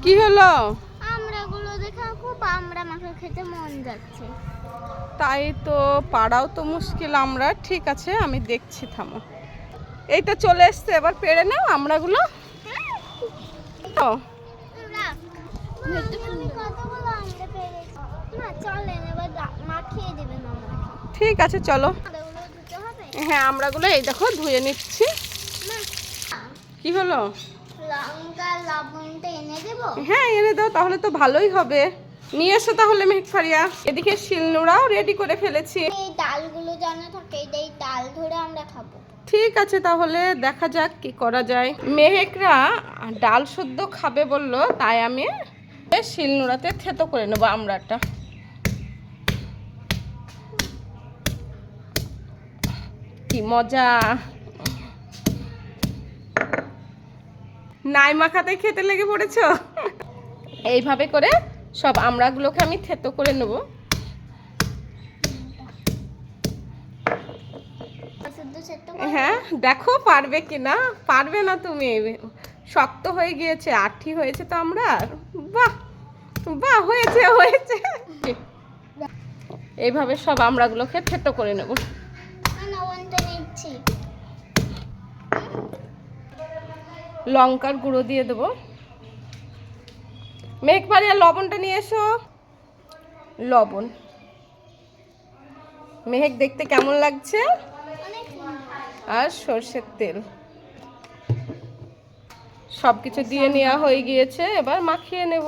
কি হলো? আমড়াগুলো দেখে খুব আমড়া মাখা খেতে মন যাচ্ছে। তাই তো, পাড়াও তো মুশকিল। আমরা ঠিক আছে, আমি দেখছি, থামো। এই তো চলে এসছে, এবার পেড়ে নাও আমড়াগুলো। তো ঠিক আছে, চলো। হ্যাঁ, আমড়াগুলো এই দেখো ধুয়ে নিচ্ছি। কি হলো? হ্যাঁ, এনে দাও, তাহলে তো ভালোই হবে। নিয়ে এসো তাহলে মেহেক ফারিয়া। এদিকে শিলনোড়াও রেডি করে ফেলেছি। এই ডালগুলো জানা থাকে, এই ডাল ধরে আমরা খাবো। ঠিক আছে, তাহলে দেখা যাক কি করা যায়। মেহেকরা ডাল শুদ্ধ খাবে বললো, তাই আমি শিলনোড়াতে থেতো করে নেবো আমড়াটা। কি মজা! নাই মাখাতে খেতে লেগে পড়েছো। এইভাবে করে সব আমড়াগুলোকে আমি থেতো করে নেব। হ্যাঁ, দেখো পারবে কিনা। পারবে না তুমি, শক্ত হয়ে গিয়েছে, আঠি হয়েছে তো আমরা। বাহ বাহ, হয়েছে হয়েছে। এইভাবে সব আমড়াগুলোকে থেতো করে নেব। লঙ্কার গুঁড়ো দিয়ে দেবো। মেঘ পাড়িয়া লবণটা নিয়ে এসো। লবণ। মেহেক দেখতে কেমন লাগছে? আর সর্ষের তেল সবকিছু দিয়ে নেওয়া হয়ে গিয়েছে, এবার মাখিয়ে নেব।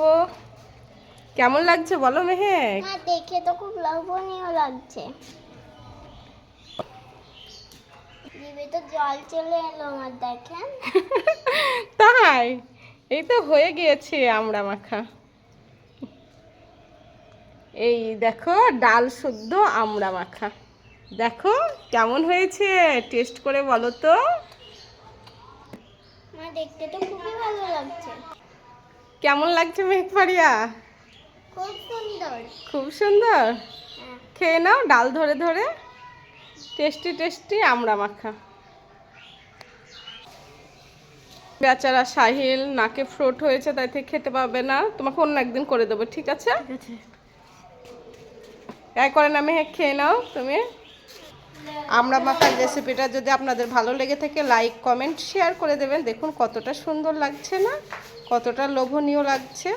কেমন লাগছে বলো মেহেক? দেখে তো খুব লোভনীয় লাগছে। জিভে তো জল চলে এলো আমার, দেখেন। তাই? এই তো হয়ে গিয়েছে আমড়া মাখা। এই দেখো, ডাল শুদ্ধ আমড়া মাখা। দেখো কেমন হয়েছে, টেস্ট করে বলো তো। দেখতে তো খুবই ভালো লাগছে। কেমন লাগছে মেহেক ফারিয়া? খুব সুন্দর। খুব সুন্দর। খেয়ে নাও ডাল ধরে ধরে। টেস্টি টেস্টি আমড়া মাখা। বেচারা সাহিল নাকে ফ্রোট হয়েছে, তাই থেকে খেতে পারবে না। তোমাকে অন্য একদিন করে দেবো, ঠিক আছে? তাই করে না মেহেক, খেয়ে নাও তুমি। আমড়া মাখার রেসিপিটা যদি আপনাদের ভালো লেগে থাকে, লাইক কমেন্ট শেয়ার করে দেবেন। দেখুন কতটা সুন্দর লাগছে না, কতটা লোভনীয় লাগছে।